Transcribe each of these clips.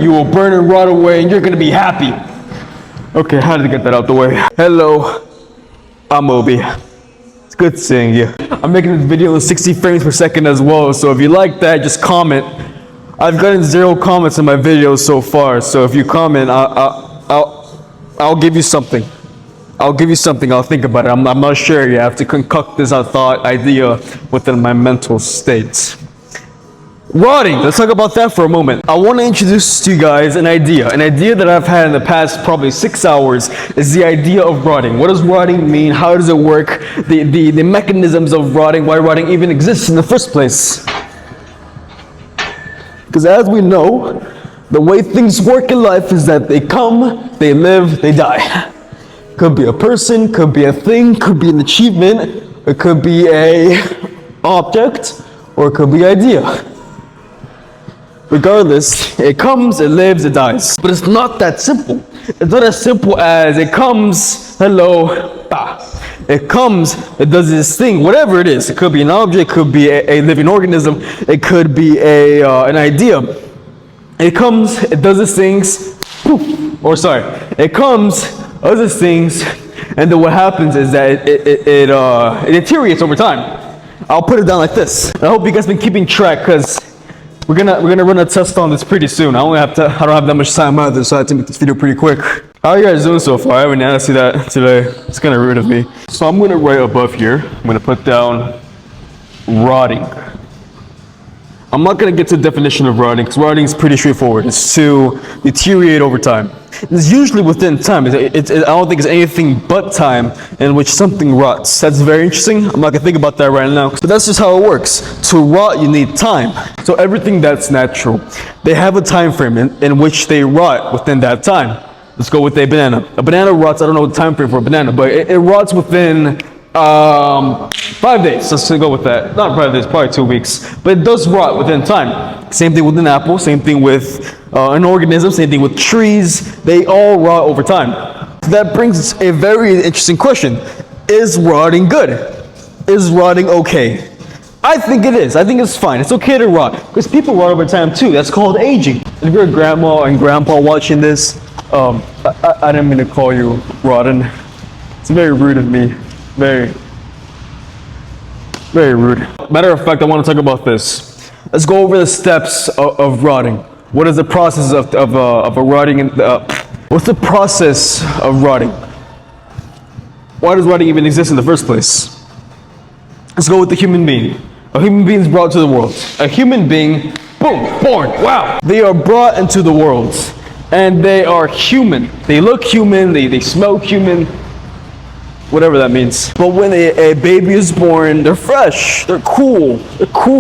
you will burn and rot away, and you're gonna be happy. Okay, how did I get that out the way? Hello, I'm Obi. It's good seeing you. I'm making this video in 60 frames per second as well, so if you like that, just comment. I've gotten 0 comments in my videos so far, so if you comment, I'll give you something. I'll give you something, I'll think about it. I'm not sure yet. I have to concoct this idea within my mental state. Rotting, let's talk about that for a moment. I want to introduce to you guys an idea that I've had in the past probably 6 hours is the idea of rotting. What does rotting mean? How does it work? The mechanisms of rotting, why rotting even exists in the first place. Because as we know, the way things work in life is that they come, they live, they die. Could be a person, could be a thing, could be an achievement, it could be a object, or it could be an idea. Regardless, it comes, it lives, it dies. But it's not that simple. It's not as simple as it comes, hello, bah. It comes, it does this thing, whatever it is. It could be an object, it could be a living organism, it could be an idea. It comes, it does its things, poof, or sorry, it comes, does its things, and then what happens is that it deteriorates over time. I'll put it down like this. I hope you guys been keeping track, because we're gonna run a test on this pretty soon. I don't have that much time either, so I have to make this video pretty quick. How are you guys doing so far? I haven't asked you that today. It's kind of rude of me. So I'm gonna write above here. I'm gonna put down rotting. I'm not gonna get to the definition of rotting because rotting is pretty straightforward. It's to deteriorate over time. It's usually within time. I don't think it's anything but time in which something rots. That's very interesting. I'm not gonna think about that right now. But that's just how it works. To rot, you need time. So everything that's natural, they have a time frame in which they rot within that time. Let's go with a banana. A banana rots, I don't know the time frame for a banana, but it rots within 5 days. Let's go with that. Not 5 days, probably 2 weeks. But it does rot within time. Same thing with an apple, same thing with an organism, same thing with trees. They all rot over time. So that brings a very interesting question. Is rotting good? Is rotting okay? I think it is. I think it's fine. It's okay to rot. Because people rot over time too. That's called aging. If you're a grandma and grandpa watching this, I didn't mean to call you rotten. It's very rude of me. Very, very rude. Matter of fact, I want to talk about this. Let's go over the steps of rotting. What is the process of a rotting? What's the process of rotting? Why does rotting even exist in the first place? Let's go with the human being. A human being is brought to the world. A human being, boom, born. Wow. They are brought into the world. And they are human. They look human, they smell human, whatever that means. But when a baby is born, they're fresh, they're cool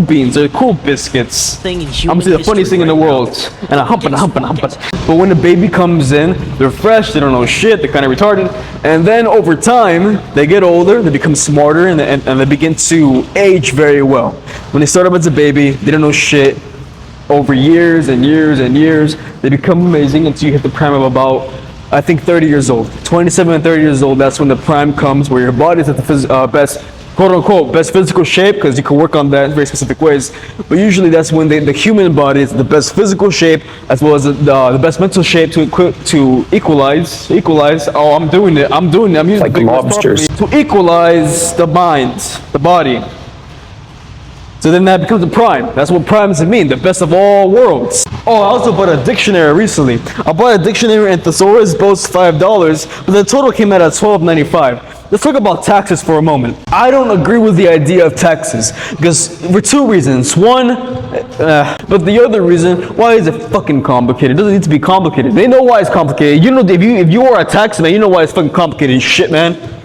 beans, they're cool biscuits. I'm gonna say the funniest thing in the world. And a humping. But when the baby comes in, they're fresh, they don't know shit, they're kind of retarded. And then over time, they get older, they become smarter, and they begin to age very well. When they start up as a baby, they don't know shit. Over years and years and years, they become amazing until you hit the prime of about, I think, 30 years old. 27 and 30 years old, that's when the prime comes, where your body's at the best, quote unquote, best physical shape, because you can work on that in very specific ways. But usually that's when the human body is the best physical shape, as well as the best mental shape to equalize. Oh, I'm doing it. I'm using like lobsters. To equalize the mind, the body. So then that becomes a prime. That's what primes mean, the best of all worlds. Oh, I also bought a dictionary recently. I bought a dictionary and thesaurus, both $5, but the total came out at $12.95. Let's talk about taxes for a moment. I don't agree with the idea of taxes, because for 2 reasons. One, but the other reason, why is it fucking complicated? It doesn't need to be complicated. They know why it's complicated. You know, if you are a tax man, you know why it's fucking complicated shit, man.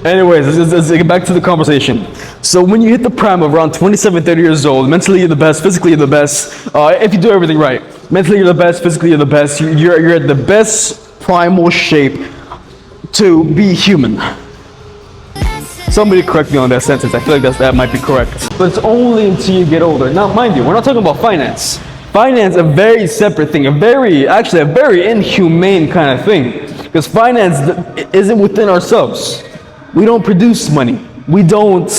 Anyways, let's get back to the conversation. So when you hit the prime of around 27, 30 years old, mentally you're the best, physically you're the best, if you do everything right. Mentally you're the best, physically you're the best, you're at the best primal shape to be human. Somebody correct me on that sentence, I feel like that might be correct. But it's only until you get older. Now mind you, we're not talking about finance. Finance, a very separate thing, a very inhumane kind of thing. Because finance isn't within ourselves. We don't produce money. We don't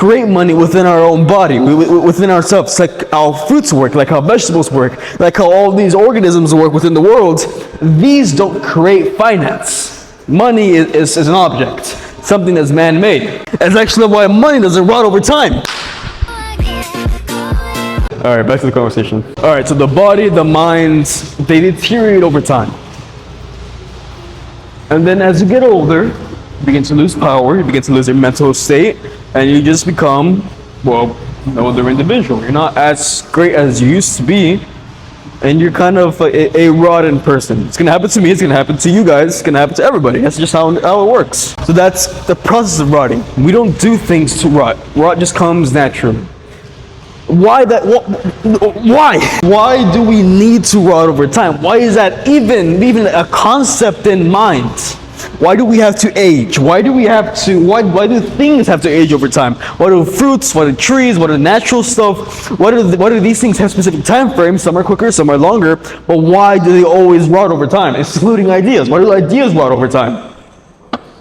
create money within our own body, within ourselves, like how fruits work, like how vegetables work, like how all these organisms work within the world. These don't create finance. Money is an object, something that's man-made. That's actually why money doesn't rot over time. All right, back to the conversation. All right, so the body, the mind, they deteriorate over time. And then as you get older, you begin to lose power, you begin to lose your mental state, and you just become, well, an older individual. You're not as great as you used to be, and you're kind of a rotten person. It's gonna happen to me, it's gonna happen to you guys, it's gonna happen to everybody. That's just how it works. So that's the process of rotting. We don't do things to rot. Rot just comes naturally. Why that? Why? Why do we need to rot over time? Why is that even a concept in mind? Why do we have to age? Why do things have to age over time? Why do fruits, why do trees, what are natural stuff? Why do these things have specific time frames? Some are quicker, some are longer. But why do they always rot over time? Excluding ideas. Why do ideas rot over time?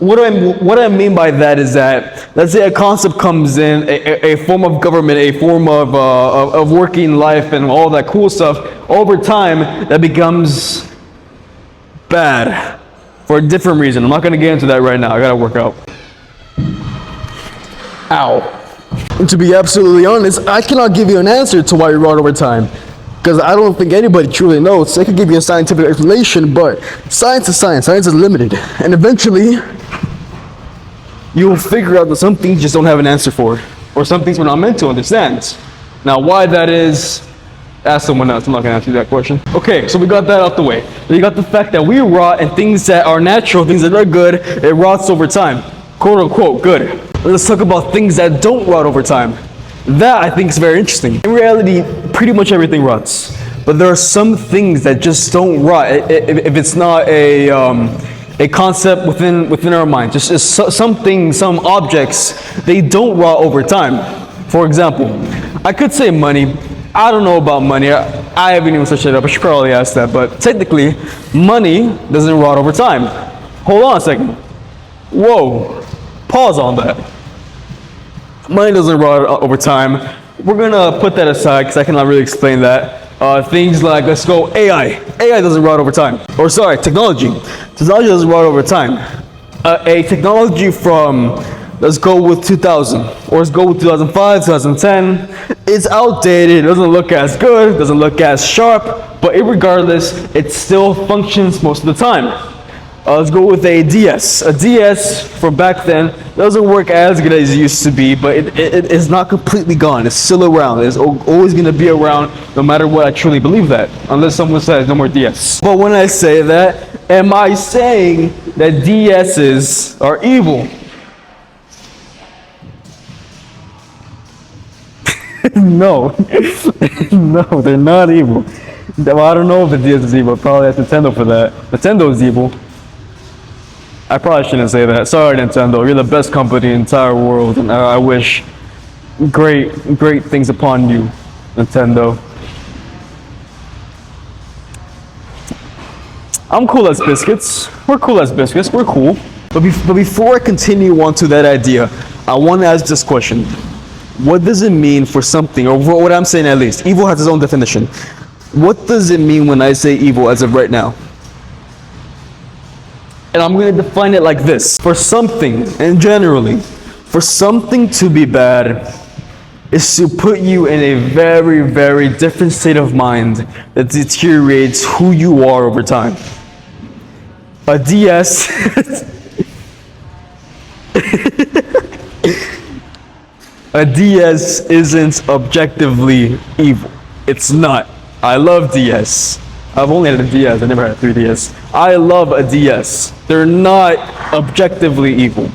What I mean by that is that, let's say a concept comes in, a form of government, a form of working life and all that cool stuff, over time that becomes bad for a different reason. I'm not going to get into that right now. I got to work out. Ow. And to be absolutely honest, I cannot give you an answer to why you rot over time, because I don't think anybody truly knows. I could give you a scientific explanation, but science is science. Science is limited. And eventually, you'll figure out that some things just don't have an answer for, or some things we're not meant to understand. Now, why that is, ask someone else. I'm not going to answer that question. Okay, so we got that out the way. We got the fact that we rot, and things that are natural, things that are good, it rots over time. Quote unquote, good. Let's talk about things that don't rot over time. That I think is very interesting. In reality, pretty much everything rots. But there are some things that just don't rot. If it's not a concept within our mind, just some things, some objects, they don't rot over time. For example, I could say money. I don't know about money. I haven't even searched it up. I should probably ask that. But technically, money doesn't rot over time. Hold on a second. Whoa. Pause on that. Money doesn't rot over time. We're gonna put that aside because I cannot really explain that. Things like, let's go AI. AI doesn't rot over time. Or sorry, technology. Technology doesn't rot over time. A technology from, let's go with 2000, or let's go with 2005, 2010. It's outdated, it doesn't look as good, doesn't look as sharp, but irregardless, it still functions most of the time. Let's go with a DS. A DS from back then doesn't work as good as it used to be, but it is not completely gone. It's still around. It's always going to be around no matter what. I truly believe that, unless someone says no more DS. But when I say that, am I saying that DSs are evil? No. No, they're not evil. Well, I don't know if the DS is evil. Probably ask Nintendo for that. Nintendo is evil. I probably shouldn't say that. Sorry, Nintendo. You're the best company in the entire world, and I wish great things upon you, Nintendo. I'm cool as biscuits. We're cool as biscuits. We're cool. But before I continue on to that idea, I want to ask this question. What does it mean for something, or what I'm saying at least? Evil has its own definition. What does it mean when I say evil as of right now? And I'm going to define it like this. For something, and generally, for something to be bad is to put you in a very different state of mind that deteriorates who you are over time. A DS a DS isn't objectively evil. It's not. I love DS. I've only had a DS, I never had a 3DS. I love a DS. They're not objectively evil.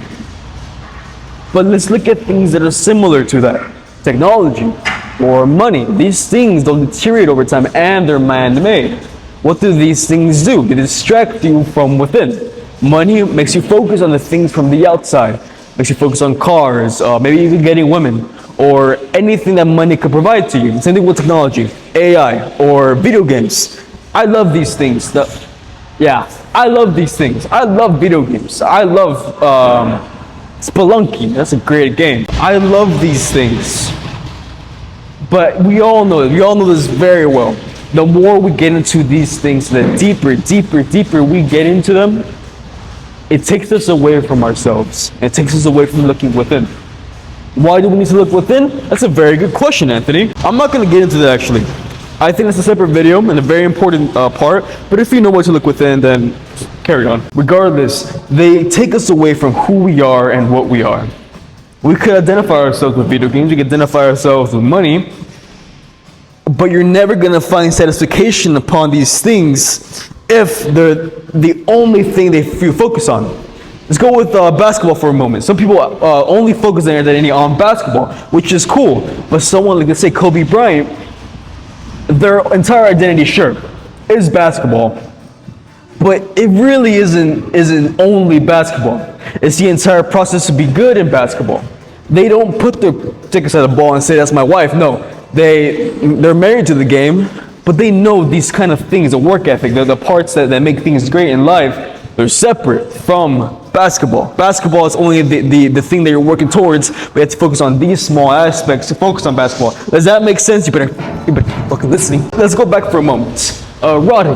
But let's look at things that are similar to that. Technology or money. These things don't deteriorate over time and they're man-made. What do these things do? They distract you from within. Money makes you focus on the things from the outside. Makes you focus on cars, maybe even getting women, or anything that money could provide to you. Same thing with technology, AI, or video games. I love these things. I love these things. I love video games. I love Spelunky, that's a great game. I love these things. But we all know this very well. The more we get into these things, the deeper we get into them, it takes us away from ourselves. It takes us away from looking within. Why do we need to look within? That's a very good question, Anthony. I'm not going to get into that actually. I think that's a separate video and a very important part. But if you know what to look within, then carry on. Regardless, they take us away from who we are and what we are. We could identify ourselves with video games. We could identify ourselves with money. But you're never going to find satisfaction upon these things if they're the only thing you focus on. Let's go with basketball for a moment. Some people only focus their identity on basketball, which is cool. But someone like, let's say, Kobe Bryant, their entire identity, sure, is basketball. But it really isn't only basketball. It's the entire process to be good in basketball. They don't put their tickets at the ball and say, that's my wife. No, they're married to the game, but they know these kind of things, the work ethic, they're the parts that make things great in life. They're separate from basketball. Basketball is only the thing that you're working towards. We have to focus on these small aspects to focus on basketball. Does that make sense? You better fucking listening. Let's go back for a moment. Rotting,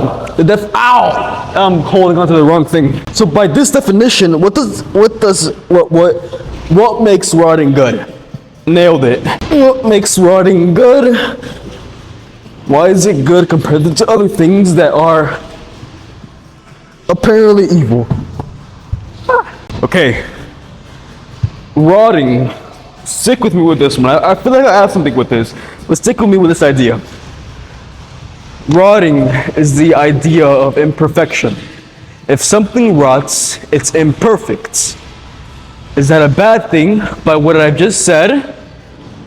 ow! I'm holding on to the wrong thing. So by this definition, what makes rotting good? Nailed it. What makes rotting good? Why is it good compared to other things that are apparently evil? Okay. Rotting. Stick with me with this one. I feel like I have something with this. But stick with me with this idea. Rotting is the idea of imperfection. If something rots, it's imperfect. Is that a bad thing by what I've just said?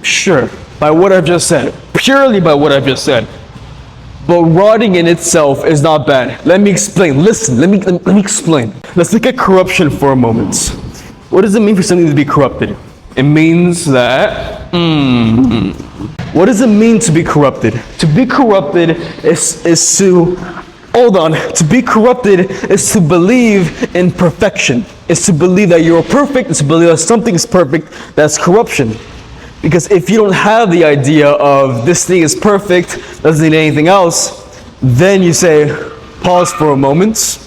Sure, by what I've just said. Purely by what I've just said. But rotting in itself is not bad. Let me explain. Listen, let me explain. Let's look at corruption for a moment. What does it mean for something to be corrupted? It means that... What does it mean to be corrupted? To be corrupted is to... Hold on. To be corrupted is to believe in perfection. It's to believe that you're perfect. It's to believe that something is perfect. That's corruption. Because if you don't have the idea of this thing is perfect, doesn't need anything else, then you say, pause for a moment.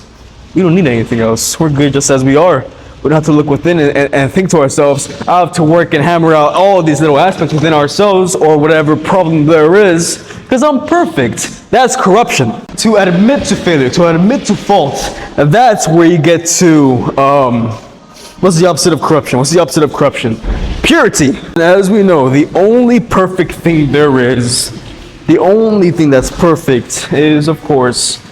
We don't need anything else. We're good just as we are. We don't have to look within and think to ourselves, I have to work and hammer out all these little aspects within ourselves or whatever problem there is, because I'm perfect. That's corruption. To admit to failure, to admit to fault, that's where you get to, what's the opposite of corruption? What's the opposite of corruption? Purity. And as we know, the only perfect thing there is, the only thing that's perfect is, of course,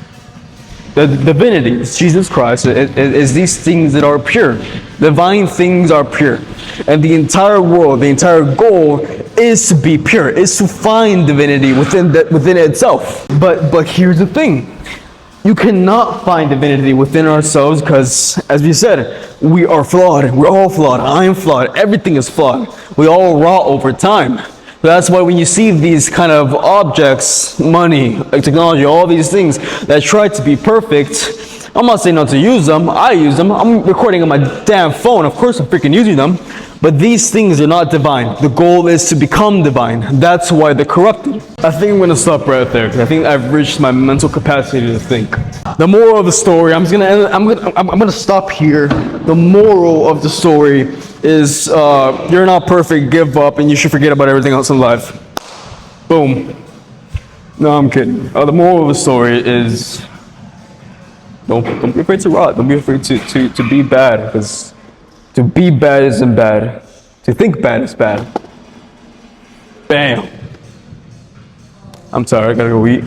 the divinity. It's Jesus Christ. It is these things that are pure. Divine things are pure. And the entire world, the entire goal is to be pure, is to find divinity within itself. But here's the thing. You cannot find divinity within ourselves because, as we said, we are flawed. We're all flawed. I am flawed. Everything is flawed. We all rot over time. So that's why when you see these kind of objects, money, technology, all these things that try to be perfect, I'm not saying not to use them. I use them. I'm recording on my damn phone. Of course I'm freaking using them. But these things are not divine. The goal is to become divine. That's why they're corrupted. I think I'm going to stop right there because I think I've reached my mental capacity to think. The moral of the story, I'm gonna stop here. The moral of the story is you're not perfect, give up, and you should forget about everything else in life. Boom. No, I'm kidding. The moral of the story is don't be afraid to rot. Don't be afraid to be bad, because to be bad isn't bad. To think bad is bad. Bam. I'm sorry, I gotta go eat.